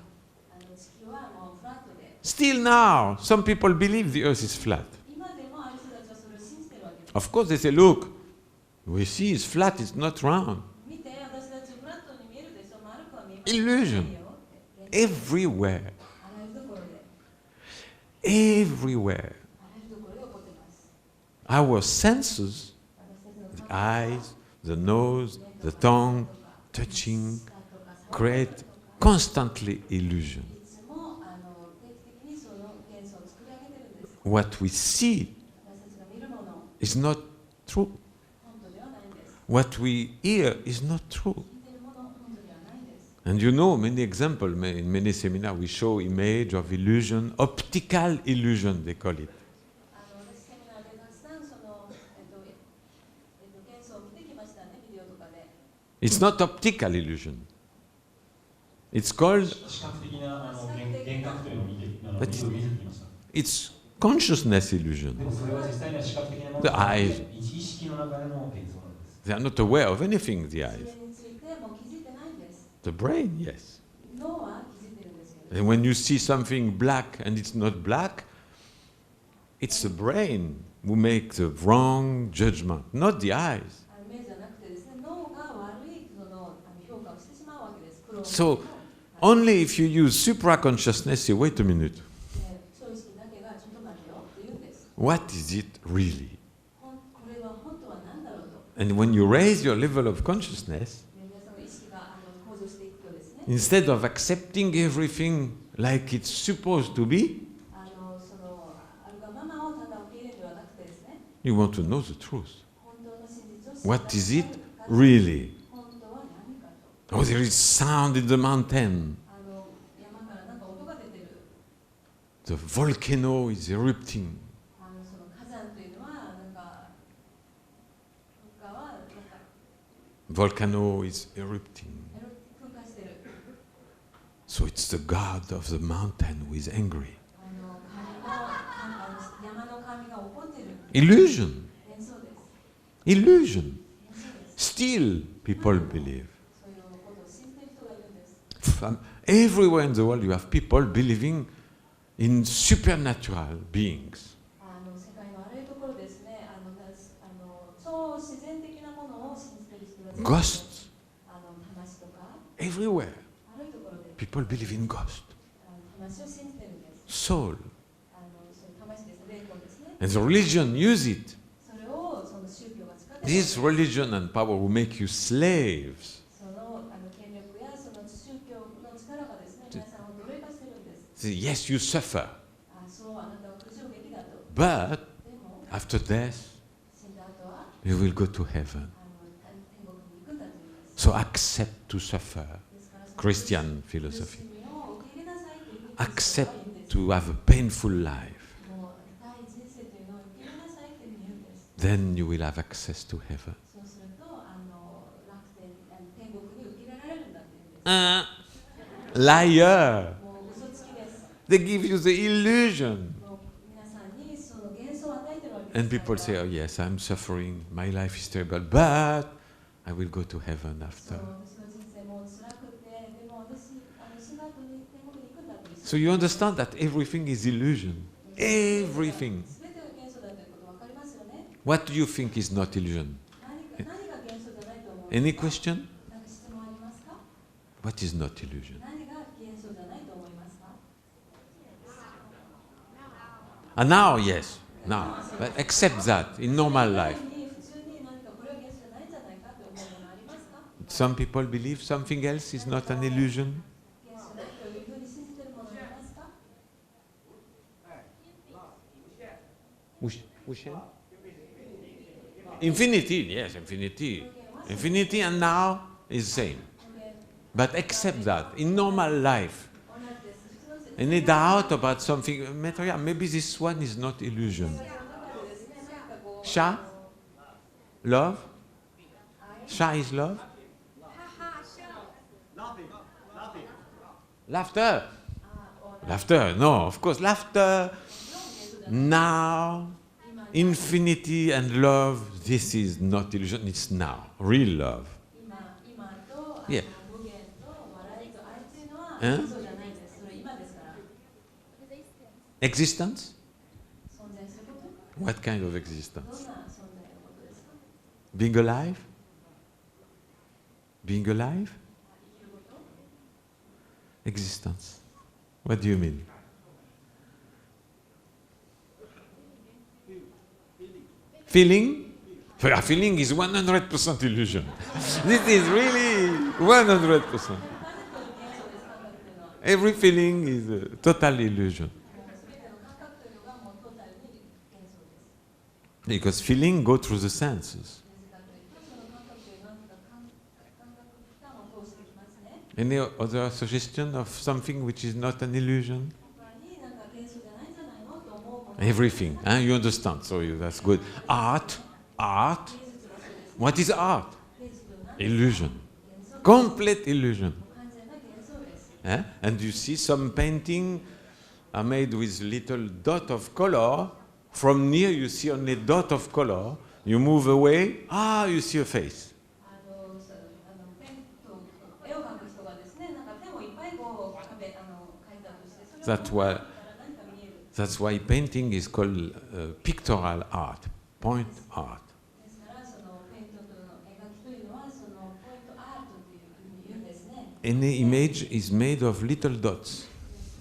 球はもうフラットで、 Still now, some people believe the earth is flat. 今でもある人たちはそれを信じてるわけです。 Of course, they say, look, we see it's flat, it's not round. 見て、私たちフラットに見えるでしょ、丸くは見えます。 Illusion. いいよって Everywhere. あらゆるところで、 Everywhere. あらゆるところで起こってます。 Our senses, 私たち the の eyes, the nose, the tongue, touching, create constantly illusion. いつも定期的にその幻想を作り上げてるんです。 What we see 私たちが見るもの、 is not true. 本当ではないんです。 What we hear is not true. 聞いてるもの、本当ではないんです。 And you know, many examples, in many seminars, we show image of illusion, optical illusion, they call it. 私セミナーでたくさんその幻想を見てきましたね、ビデオとかで。 It's not optical illusion. It's called, 視覚的な幻覚というのを見てきました。 it's consciousness illusion. でもそれは実際には視覚的なもの The で eyes. 意識の中での幻想なんです。 They are not aware of anything, the そ eyes. れについてもう気づいてないんです。 The brain, yes. 脳は気づいてるんですよね。 And when you see something black and it's not black, it's the brain who makes the wrong judgment, not the eyes. 目じゃなくてですね、脳が悪いその評価をしてしまうわけです。黒を見て So, も only if you use supra-consciousness, say, wait a minute, 超意識だけがちょっと待てよって言うんです。 what is it really? これは本当は何だろうと。 And when you raise your level of consciousness, 皆さんの意識が向上していくとですね、 instead of accepting everything like it's supposed to be, そのあるがままをただ受け入れるのではなくてですね、 you want to know the truth. 本当の真実を知りたい。 What is it really? 本当は何かと。 Oh, there is sound in the mountain. 山からなんか音が出てる。 The volcano is erupting. その火山というのはなんか噴火はなんか Volcano is erupting. 噴火してる。 So it's the god of the mountain who is angry. 山の神が怒ってる。 Illusion. 幻想です。 Illusion. 幻想です。 Still, people believe. そういうことを信じている人がいるんです。 Everywhere in the world, you have people believing in supernatural beings. 世界のあらゆるところですね、超自然的なものを信じている人たちがいます。 Ghosts. 魂とか、 Everywhere, あらゆるところで people believe in ghosts. 魂を信じているんです。 Soul. そういう魂です、霊魂ですね。 And the religion use it. それをその宗教が使って This religion and power will make you slaves. その権力やその宗教の力がですね、皆さんを奴隷化してるんです。 Say, yes, you suffer. そうあなたは苦しむべきだと。 But でも after death, 死んだ後は you will go to heaven. 天国に行くんだと言います。 So accept to suffer. ですからその Christian 苦 philosophy. しみを受け入れなさいというふうに Accept 言うんです。 to have a painful life. もう痛い人生というのを受け入れなさいというふうに言うんです。 Then you will have access to heaven. そうすると楽天天国に受け入れられるんだって言うんです。 Liar. もう嘘つきです。 They give you the illusion. もう皆さんにその幻想を与えてるわけです。 And people say, oh yes, I'm suffering. My life is terrible. But I will go to heaven そ after. う私の人生も辛くて、でも私死んだ後に天国に行くんだって言うんです。 So you understand that everything is illusion. Everything. 全てが幻想だということ分かりますよね。 What do you think is not illusion? 何が幻想じゃないと思う？ Any question? なんか質問ありますか？ What is not illusion? 何が幻想じゃないと思いますか？ Now, yes. Now. But accept that in normal life. 普通に何かこれは幻想じゃないんじゃないかと思うものありますか？ Some people believe something else is not an illusion. 幻想だというふうに信じているものありますか？ Infinity, yes, infinity. Infinity and now is same. But accept that in normal life. Any doubt about something material? Maybe this one is not illusion. Sha? Love? Sha is love? Laughter? Laughter, no, of course. Laughter, now, infinity and love, this is not illusion, it's now. Real love. 今と Yeah. 無限と笑いと愛というのはうん幻想じゃないんです。それ今ですから。 Existence? 存在すること？ What kind of どん existence? な存在のことですか？ Being alive? Being alive? 生きること？ Existence. What do you mean? Feeling? Feeling is 100% illusion. This is really 100%. Every feeling is a total illusion. すべての感覚というのがもうトータルに幻想です。 Because feeling go through the senses. ですからといってその感覚というのは感覚器官を通してきますね。 Any other suggestion of something which is not an illusion? 他になんか幻想じゃないんじゃないのと思うもの。 Everything. You understand, so that's good. Art. Art. What is art? Illusion. Complete illusion. 完全な幻想です。 And you see some painting are made with little dot of color. From near you see only dot of color. You move away, you see a face. ペンと絵を描く人がですね、なんか手をいっぱいこう描いたとして、それを That's why, 何か見える。 that's why painting is called pictorial art, point art. ですからそのペイントとの描きというのはそのポイントアートというふうに言うんですね。 Any image is made of little dots. す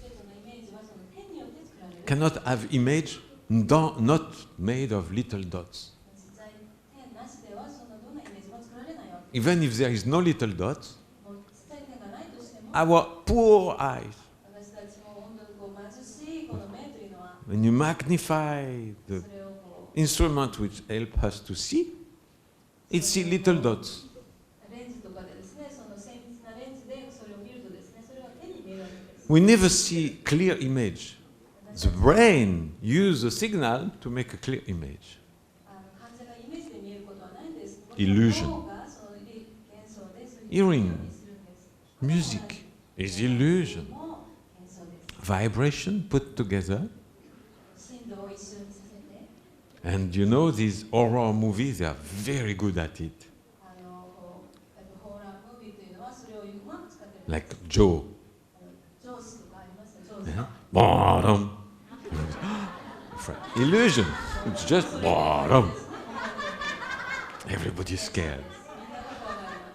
べてのイメージはその点によって作られる。 Cannot have image not made of little dots. 実際点なしではそのどんなイメージも作られないわけ。 Even if there is no little dots, もう実際点がないとしても、 our poor eyes, 私たちも本当にこう貧しいこの目というのは when you magnify the それをこ instrument which help us to see, it's little dots. うレンズとかでですね、その精密なレンズでそれを見るとですね、それは手に見えるわけです。 We never see clear image. The brain uses a signal to make a clear image. 完全なイメージで見えることはないんです。 Illusion. 脳がその幻想でそういう Hearing. ふうにするんです。 Music is illusion. も幻想です。 Vibration put together. 振動を一緒にさせて、 And you know, these horror movies, they are very good at it. こうやっぱホラームービーというのはそれをうまく使ってる。 Like Joe. ジョーズとかありますね。ジョーズ。 Bottom. Illusion. It's just bottom. Everybody's scared.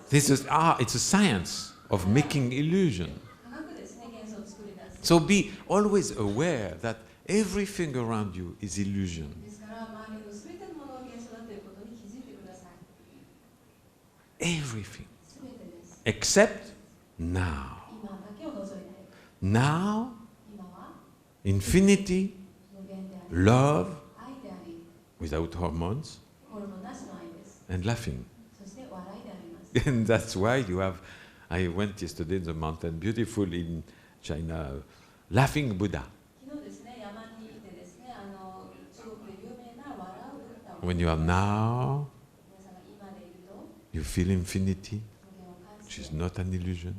This is it's a science of making illusion. 科学ですね、幻想を作り出す。 So be always aware that everything around you is illusion. ですから周りのすべてのものが幻想だということに気づいてください。 Everything. すべてです。 Except now. 今だけを除いて、 Now, 今は infinity, 無限であり、 love 愛であり、 without hormones, ホルモンなしの愛です。 and laughing. そして笑いであります。 And that's why you have. I went yesterday in the mountain, beautiful in China, laughing Buddha. 昨日ですね、山にいてですね、中国で有名な笑うブッダを When you are now, 皆さんが今でいると、 you feel infinity, 無限を感 which じ is て、 not an illusion.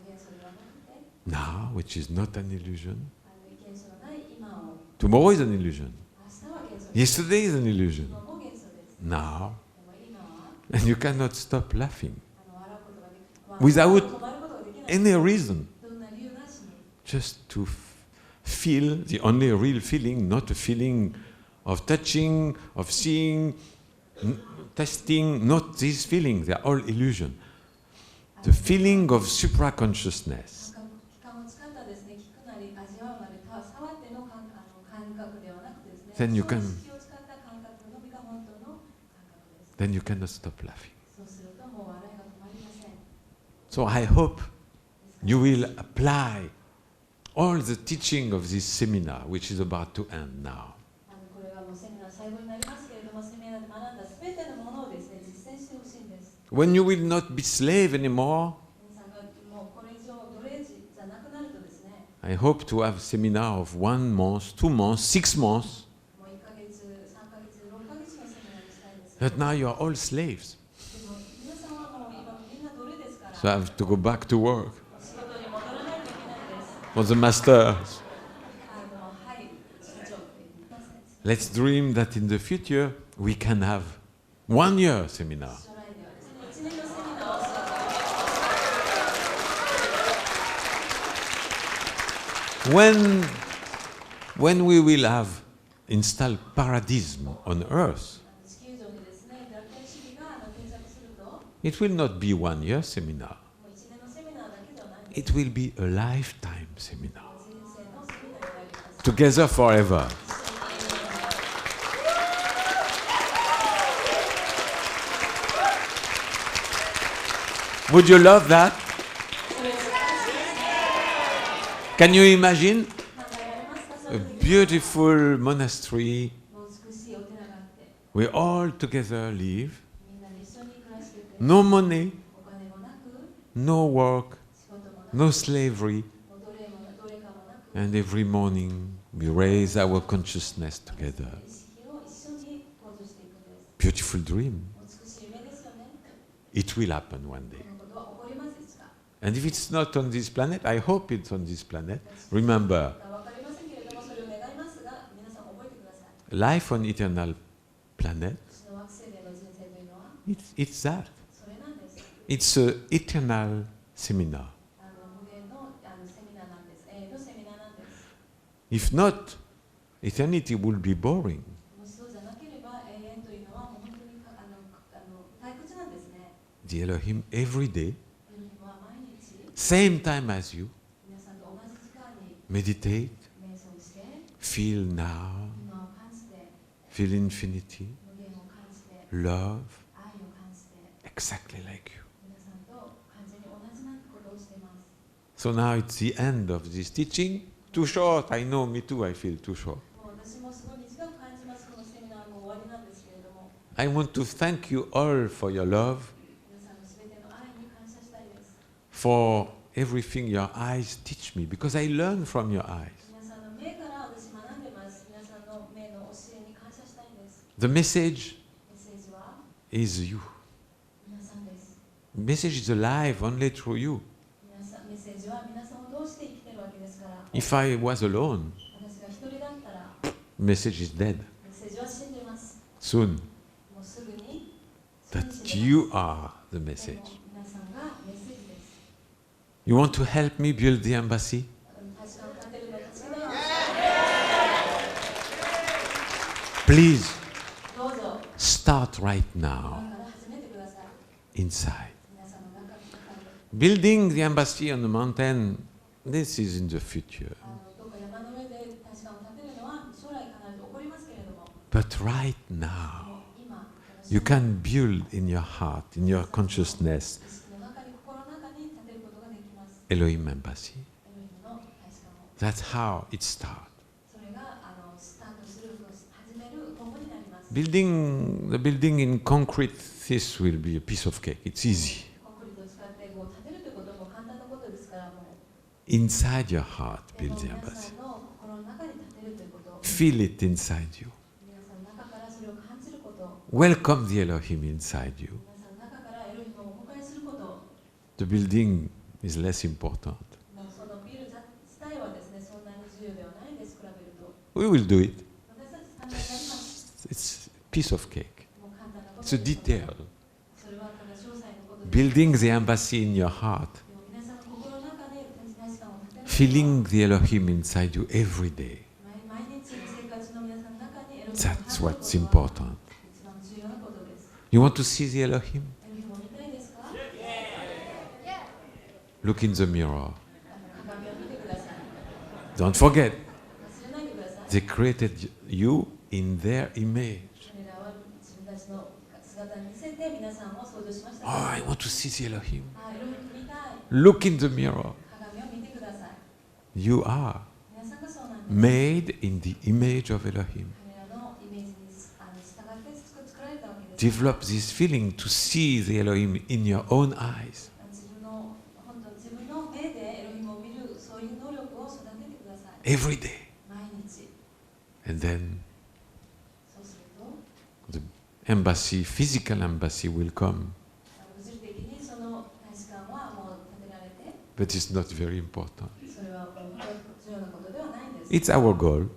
幻想ではなくて、 Now, which is not an illusion. 幻想のない今を、 Tomorrow is an illusion. 明日は幻想です Yesterday is an illusion. 今も幻想です Now, でも今は and you cannot stop laughing 笑うことができ、まあ Without 止まることができない any reason. どんな理由なしに Just to feel the only real feeling, not a feeling of touching, of seeing, testing, not these feelings. They are all illusion. the feeling of supraconsciousness. 器官を使ったですね、聞くなり味わうなり触っての感覚ではなくですね、 Then you can- 意識を使った感覚のみが本当の感覚です。 Then you cannot stop laughing. そうするともう笑いが止まりません。 So I hope you will apply all the teaching of this seminar, which is about to end now. これはもうセミナー最後になりますけれども、セミナーで学んだすべてのものをですね、実践してほしいんです。 When you will not be slave anymore, 皆さんがもうこれ以上奴隷児じゃなくなるとですね、 I hope to have a seminar of 1 month, 2 months, 6 months. もう1ヶ月、3ヶ月、6ヶ月のセミナーにしたいです。 But now you are all slaves. でも皆さんはもう今みんな奴隷ですから、 So I have to go back to work 仕事に戻らないといけないです。 for the masters. はい、社長って言いません。 Let's dream that in the future we can have 1 year seminar. 将来ではですね、1年のセミナーをする。 When we will have installed paradism on earth, 地球上にですね、楽天主義が定着すると、も it will not be 1 year seminar. う1年のセミナーだけではないんです。 It will be a lifetime seminar. 人生のセミナーになります。 Together forever. Would you love that? Can you imagine 考えられますか？そ a ういう beautiful monastery もう美しいお寺があって、 we all together live, みんなで一緒に暮らしてて、 no money, お金もなく、 no work, 仕事もなく、 no slavery, もう奴隷かもなく、 and every morning we raise our consciousness together. 意識を一緒に向上していくんです。 Beautiful dream. 美しい夢ですよね。 It will happen one day. このことは起こりますいつか。 And if it's not on this planet, I hope it's on this planet. Remember, わかりませんけれども、それを願いますが、皆さん覚えてください。 life on eternal planet, 私の惑星での人生というのは、 it's that. それなんです。 It's an eternal seminar. 無限のセミナーなんです。永遠のセミナーなんです。 If not, eternity will be boring. もしそうじゃなければ、永遠というのはもう本当に退屈なんですね。 The Elohim every day, エロヒムは毎日、 same time as you, 皆さんと同じ時間に meditate, 瞑想して、 feel now, 今を感じて、 feel infinity, 無限を感じて、 love, 愛を感じて、 exactly like you. 皆さんと完全に同じなことをしています。 So now it's the end of this teaching. Too short, I know, me too, I feel too short. もう私もすごい短く感じます。このセミナーも終わりなんですけれども、 I want to thank you all for your love, 皆さんのすべての愛に感謝したいです。 for everything your eyes teach me, because I learn from your eyes. 皆さんの目から私学んでます。皆さんの目の教えに感謝したいです。 The message メッセージは is you. 皆さんです。 Message is alive only through you. 皆さんメッセージは皆さんを通して生きてるわけですから。 If I was alone, 私が一人だったら message is dead メッセージは死んでます。 soon. もうすぐに That you are the message. 皆さんがメッセージです。 You want to help me build the embassy? 大使館を立てるのを助けたいです。 Please どうぞ start right 今 now から始めてください。 inside. 皆さんの中で Building the embassy on the mountain, this is in the future. どこか山の上で大使館を立てるのは将来必ず起こりますけれども、 But right も now, う今 you can build in your heart, in your consciousness, 意識の中に心の中に立てることができます。 Elohim embassy. エロヒムの大使館を。 That's how it starts. それがスタートする、始める本になります。 The building in concrete, this will be a piece of cake. It's easy. コンクリートを使ってこう建てるということも簡単なことですから、もう Inside your heart, で build も the 皆 embassy. さんの心の中に立てるということ、 Feel it inside you. 皆さんの中からそれを感じること、 Welcome the Elohim inside you. 皆さんの中からエロヒムをお迎えすること、 The building is less important. もうそのビル自体はですね、そんなに重要ではないです、比べると。 We will do it. 私たち簡単になります。 It's a piece of cake. もう簡単なこと It's a です。 detail. それはただ詳細のことです。 Building the embassy in your heart. でも皆さんの心の中で大使館を建てることは Feeling the Elohim inside you every day. 毎日生活の皆さんの中にエロヒムを That's 感 what's じることは important. 一番重要なことです。 You want to see the Elohim? エロヒムを見たいですか？ Look in the mirror. 鏡を見てください。 Don't forget, 忘れないでください。 they created you in their image. 彼らは自分たちの姿に似せて皆さんを創造しました。 Oh, I want to see the Elohim. エロヒム見たい。 Look in the mirror. 鏡を見てください。 You are 皆さんがそうなんです。 made in the image of Elohim. 彼らのイメージに従って作られたわけです。 Develop this feeling to see the Elohim in your own eyes. 自分の目でエロヒムを見るそういう能力を育ててください。 Every day. 毎日。 And then そうすると the embassy, physical embassy will come. 物理的にその大使館はもう建てられて、 But it's not very important. それは重要なことではないんです。 It's our goal.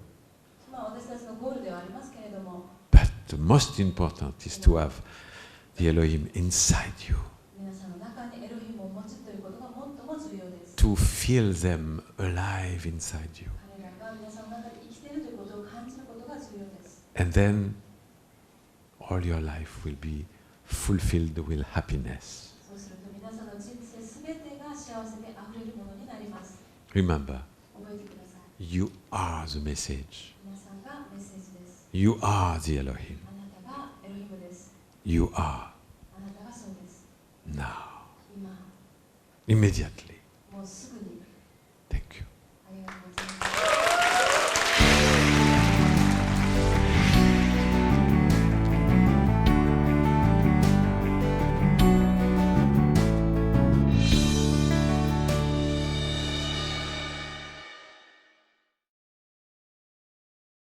私たちのゴールではありますけれども、 But the most important is to have the Elohim inside you. 皆さんの中にエロヒムを持つということが最も重要です。 To feel them alive inside you. 彼らが皆さんの中で生きているということを感じることが重要です。 And then all your life will be fulfilled with happiness. そうすると皆さんの人生すべてが幸せであふれるものになります。 Remember, 覚えてください。 you are the message. 皆さんがメッセージです。 You are the Elohim. あなたがエロヒムです。 You are あなたがそうです。 now. 今、 Immediately.